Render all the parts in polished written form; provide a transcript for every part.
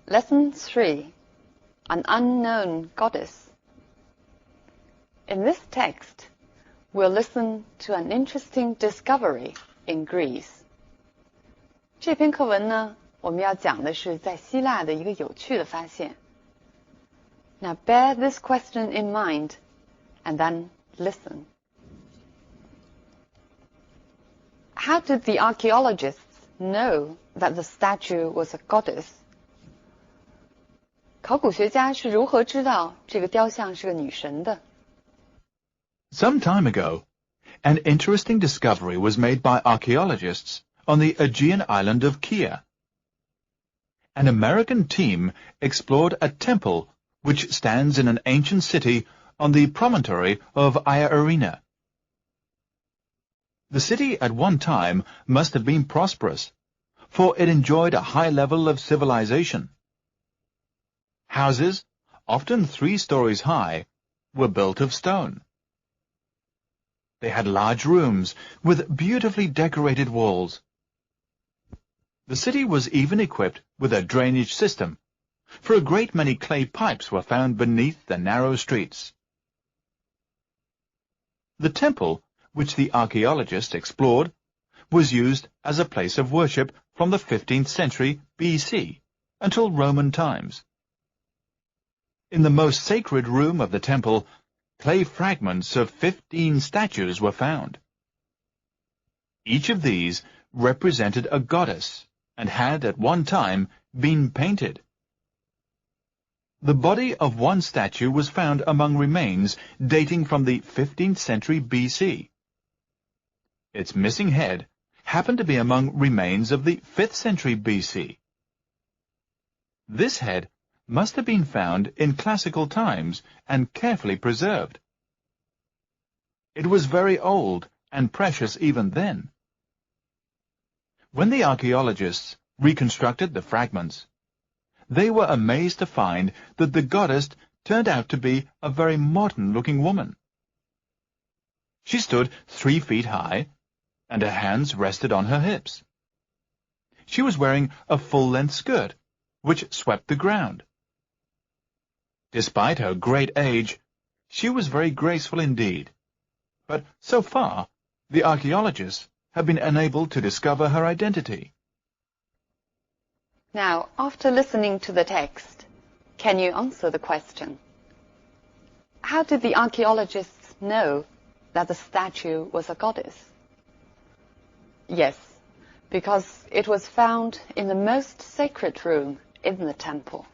Lesson 3, An Unknown Goddess. In this text, we'll listen to an interesting discovery in Greece. 这篇课文呢，我们要讲的是在希腊的一个有趣的发现。Now bear this question in mind, and then listen. How did the archaeologists know that the statue was a goddess? 考古学家是如何知道这个雕像是个女神的？ Some time ago, an interesting discovery was made by archaeologists on the Aegean island of Kea. An American team explored a temple which stands in an ancient city on the promontory of Arena. The city at one time must have been prosperous, for it enjoyed a high level of civilization. Houses, often 3 stories high, were built of stone. They had large rooms with beautifully decorated walls. The city was even equipped with a drainage system, for a great many clay pipes were found beneath the narrow streets. The temple, which the archaeologists explored, was used as a place of worship from the 15th century BC until Roman times. In the most sacred room of the temple, clay fragments of 15 statues were found. Each of these represented a goddess and had at one time been painted. The body of one statue was found among remains dating from the 15th century BC. Its missing head happened to be among remains of the 5th century BC. This head must have been found in classical times and carefully preserved. It was very old and precious even then. When the archaeologists reconstructed the fragments, they were amazed to find that the goddess turned out to be a very modern-looking woman. She stood 3 feet high, and her hands rested on her hips. She was wearing a full-length skirt, which swept the ground. Despite her great age, she was very graceful indeed. But so far, the archaeologists have been unable to discover her identity. Now, after listening to the text, can you answer the question? How did the archaeologists know that the statue was a goddess? Yes, because it was found in the most sacred room in the temple.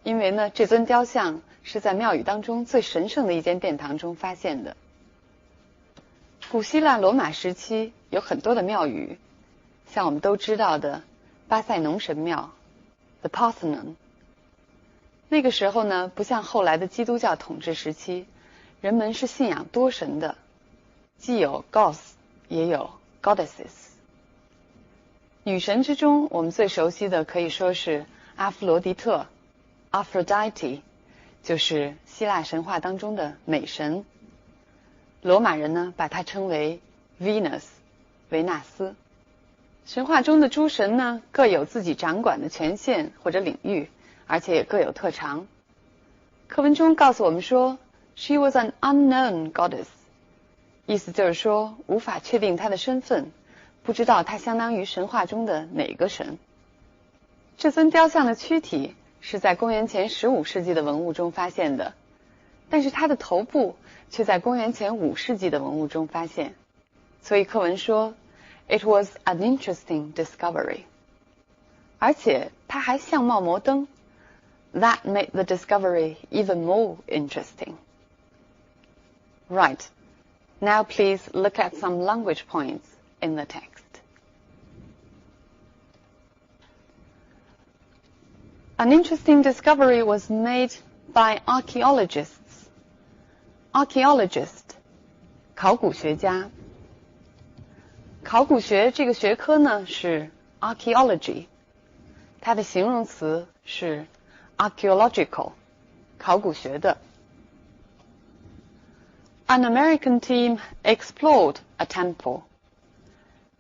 因为呢，这尊雕像是在庙宇当中最神圣的一间殿堂中发现的。古希腊罗马时期有很多的庙宇，像我们都知道的巴塞农神庙 The Parthenon。那个时候呢，不像后来的基督教统治时期，人们是信仰多神的，既有 gods 也有 goddesses。女神之中，我们最熟悉的可以说是阿芙罗狄特 Aphrodite， 就是希腊神话当中的美神。罗马人呢，把它称为 Venus 维纳斯。神话中的诸神呢，各有自己掌管的权限或者领域，而且也各有特长。课文中告诉我们说 She was an unknown goddess， 意思就是说无法确定她的身份，不知道她相当于神话中的哪个神。这尊雕像的躯体是在公元前15世纪的文物中发现的，但是它的头部却在公元前5世纪的文物中发现，所以课文说 It was an interesting discovery。 而且它还相貌摩登， That made the discovery even more interesting. Right, now please look at some language points in the text. An interesting discovery was made by archaeologists. Archaeologist, 考古学家。考古学这个学科呢是 archaeology， 它的形容词是 archaeological， 考古学的。An American team explored a temple.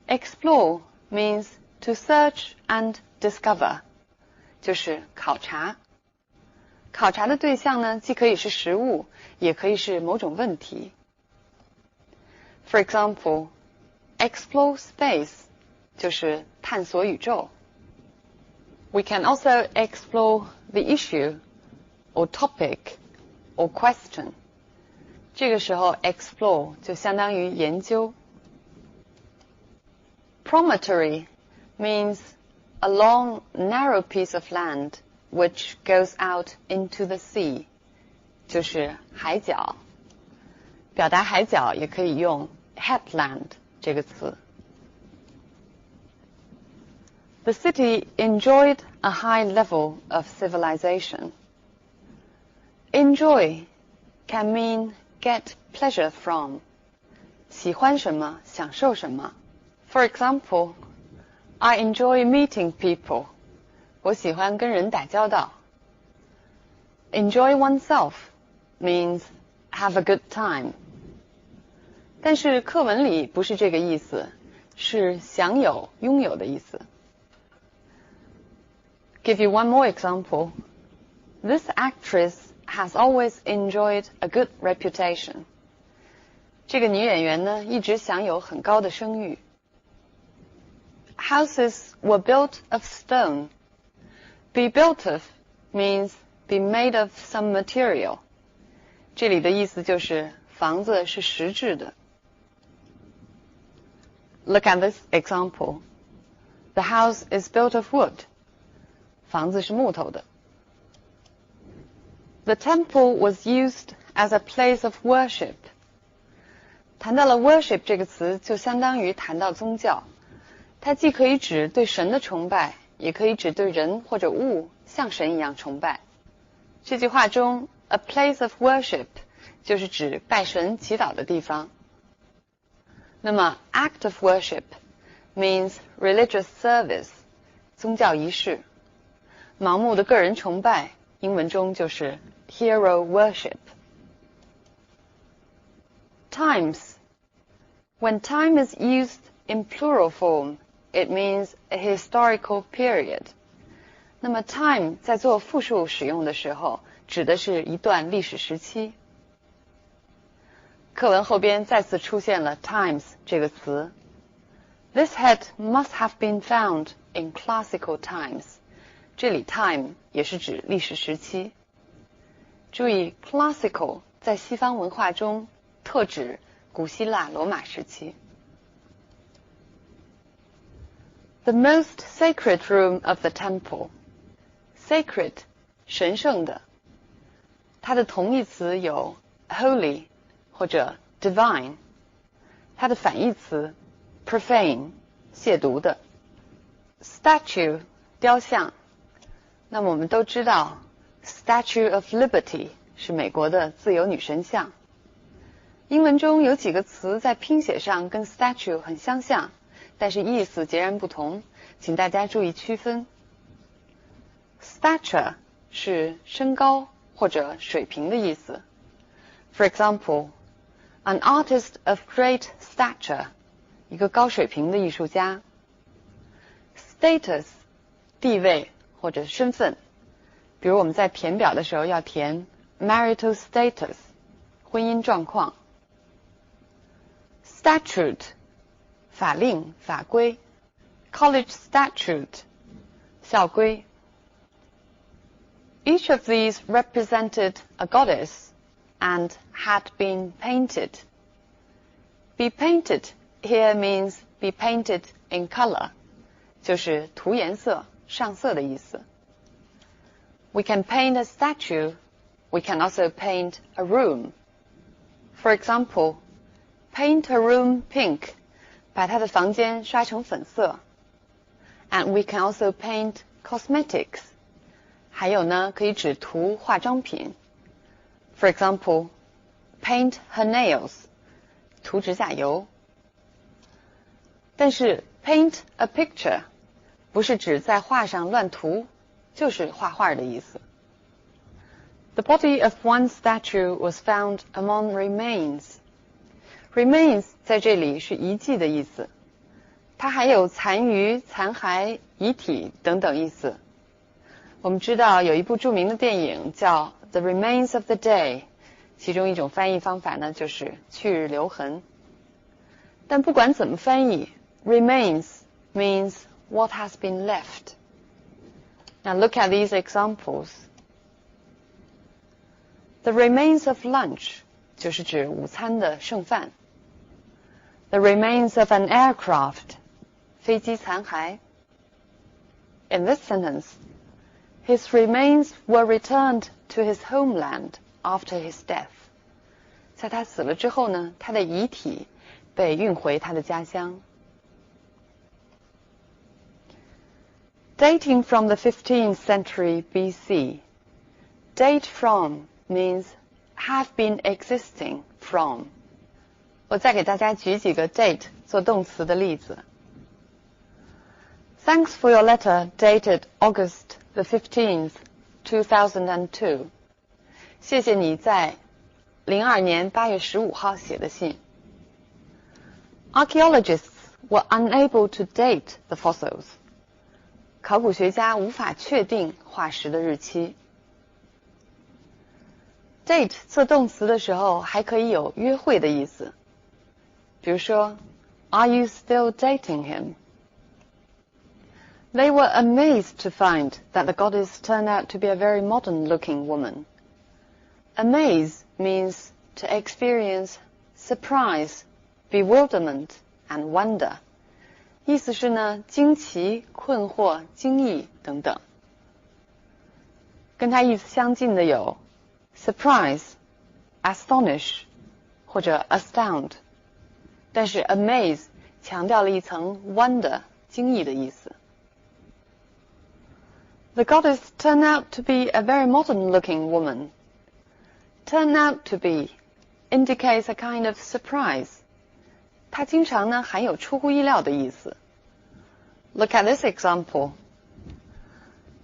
Explore means to search and discover. 就是考察。考察的对象呢，既可以是实物，也可以是某种问题。For example, explore space 就是探索宇宙。We can also explore the issue or topic or question. 这个时候 explore 就相当于研究。Promontory means a long, narrow piece of land which goes out into the sea. 就是海角。表达海角也可以用 headland 这个词。The city enjoyed a high level of civilization. Enjoy can mean get pleasure from. 喜欢什么，享受什么。For example, I enjoy meeting people. 我喜欢跟人打交道。Enjoy oneself means have a good time. 但是课文里不是这个意思，是享有、拥有的意思。Give you one more example. This actress has always enjoyed a good reputation. 这个女演员呢，一直享有很高的声誉。Houses were built of stone. Be built of means be made of some material. 这里的意思就是房子是实质的。Look at this example. The house is built of wood. 房子是木头的。The temple was used as a place of worship. 谈到了 worship 这个词，就相当于谈到宗教。它既可以指对神的崇拜，也可以指对人或者物像神一样崇拜。这句话中 a place of worship 就是指拜神祈祷的地方。那么 act of worship means religious service, 宗教仪式。盲目的个人崇拜，英文中就是 hero worship. Times. When time is used in plural form, it means a historical period. 那么 time 在做复数使用的时候，指的是一段历史时期。课文后边再次出现了 times 这个词。This head must have been found in classical times. 这里 time 也是指历史时期。注意 classical 在西方文化中特指古希腊罗马时期。The most sacred room of the temple. Sacred 神圣的。它的同义词有 holy 或者 divine. 它的反义词 profane 亵渎的。Statue 雕像。那么我们都知道 Statue of Liberty 是美国的自由女神像。英文中有几个词在拼写上跟 statue 很相像，但是意思截然不同，请大家注意区分。Stature 是身高或者水平的意思。For example, an artist of great stature, 一个高水平的艺术家。Status 地位或者身份，比如我们在填表的时候要填 marital status 婚姻状况。Statute 法令法规。College statute 校规。Each of these represented a goddess and had been painted. Be painted here means be painted in color, 就是涂颜色上色的意思。We can paint a statue. We can also paint a room. For example, paint a room pink, 把他的房间刷成粉色。And we can also paint cosmetics. 还有呢，可以指涂化妆品。For example, paint her nails. 涂指甲油。但是 paint a picture 不是指在画上乱涂，就是画画的意思。The body of one statue was found among remains. Remains 在这里是遗迹的意思，它还有残余、残骸、遗体等等意思。我们知道有一部著名的电影叫《The Remains of the Day》，其中一种翻译方法呢就是去日留痕。但不管怎么翻译 ，remains means what has been left. Now look at these examples. The remains of lunch 就是指午餐的剩饭。The remains of an aircraft 飞机残骸。In this sentence, his remains were returned to his homeland after his death. 在他死了之后呢，他的遗体被运回他的家乡。Dating from the 15th century BC. Date from means have been existing from. 我再给大家举几个 date 做动词的例子。Thanks for your letter dated August the 15th, 2002. 谢谢你在02年8月15号写的信。Archaeologists were unable to date the fossils. 考古学家无法确定化石的日期。Date 做动词的时候还可以有约会的意思。比如说 Are you still dating him? They were amazed to find that the goddess turned out to be a very modern-looking woman. Amaze means to experience surprise, bewilderment, and wonder. 意思是呢，惊奇、困惑、惊异等等。跟它意思相近的有 surprise, astonish 或者 astound， 但是 amaze 强调了一层 wonder 惊异的意思。The goddess turned out to be a very modern-looking woman. Turn out to be indicates a kind of surprise. 它经常呢含有出乎意料的意思。Look at this example.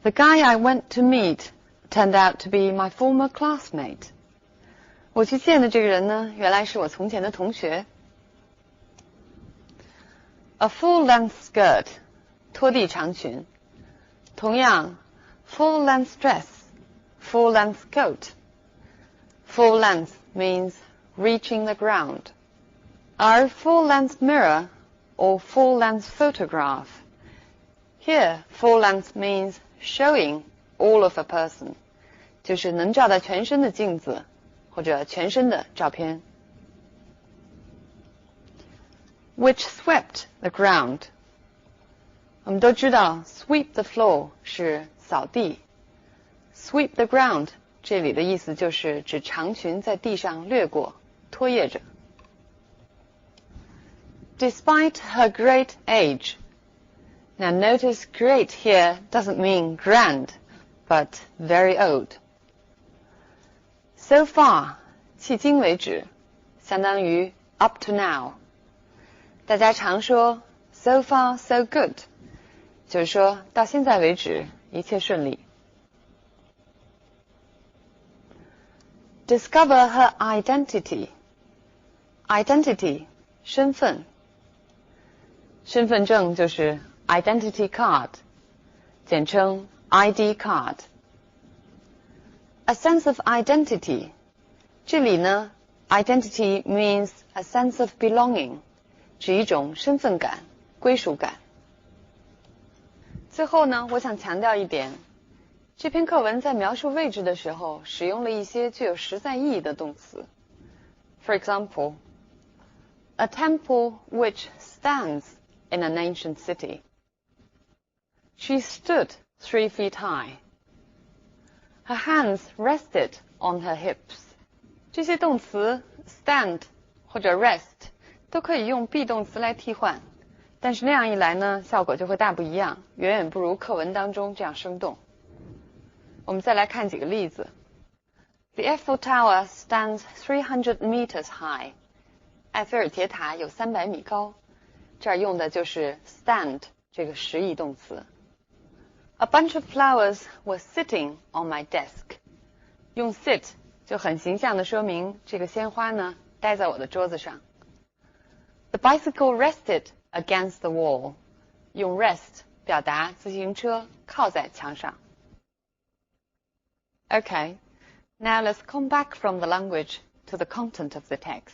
The guy I went to meet turned out to be my former classmate. 我去见的这个人呢，原来是我从前的同学。A full-length skirt, 拖地长裙。同样 full-length dress, full-length coat. Full length means reaching the ground. Our full-length mirror or full-length photograph. Here, full length means showing all of a person. 就是能照到全身的镜子或者全身的照片。Which swept the ground. 我们都知道 sweep the floor 是扫地。Sweep the ground这里的意思就是指长裙在地上掠过，拖曳着。Despite her great age. Now notice great here doesn't mean grand, but very old. So far, 迄今为止，相当于 up to now. 大家常说 so far so good, 就是说到现在为止一切顺利。Discover her identity. Identity, 身份。身份证就是 identity card, 简称 ID card. A sense of identity. 这里呢 identity means a sense of belonging, 指一种身份感、归属感。最后呢，我想强调一点，这篇课文在描述位置的时候使用了一些具有实在意义的动词。For example, a temple which stands in an ancient city. She stood 3 feet high. Her hands rested on her hips. 这些动词 stand 或者 rest 都可以用 be 动词来替换，但是那样一来呢，效果就会大不一样，远远不如课文当中这样生动。我们再来看几个例子。The Eiffel Tower stands 300 meters high. 埃菲尔铁塔有300米高，这儿用的就是 stand 这个实义动词。A bunch of flowers were sitting on my desk. 用 sit 就很形象地说明这个鲜花呢待在我的桌子上。The bicycle rested against the wall. 用 rest 表达自行车靠在墙上。Okay, now let's come back from the language to the content of the text.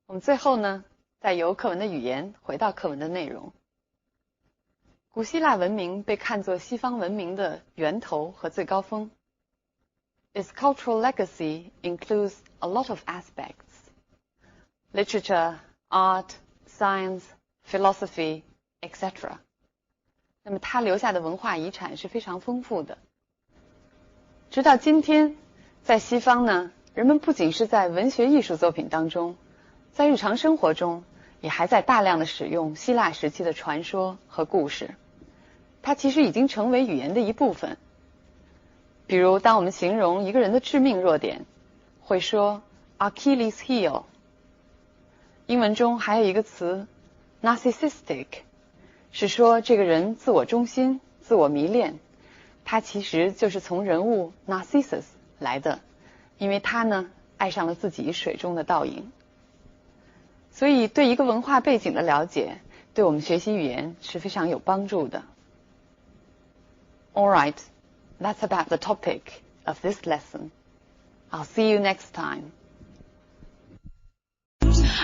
我们最后呢，再由课文的语言回到课文的内容。古希腊文明被看作西方文明的源头和最高峰。Its cultural legacy includes a lot of aspects: literature, art, science, philosophy, etc. 那么它留下的文化遗产是非常丰富的。直到今天，在西方呢，人们不仅是在文学艺术作品当中，在日常生活中也还在大量的使用希腊时期的传说和故事。它其实已经成为语言的一部分。比如当我们形容一个人的致命弱点，会说 Achilles heel。 英文中还有一个词 narcissistic， 是说这个人自我中心、自我迷恋。它其实就是从人物 Narcissus 来的，因为他呢爱上了自己水中的倒影。所以对一个文化背景的了解，对我们学习语言是非常有帮助的。All right, that's about the topic of this lesson. I'll see you next time.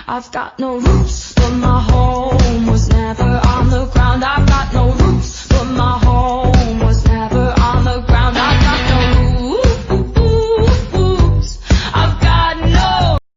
I've got no roots, but my home was never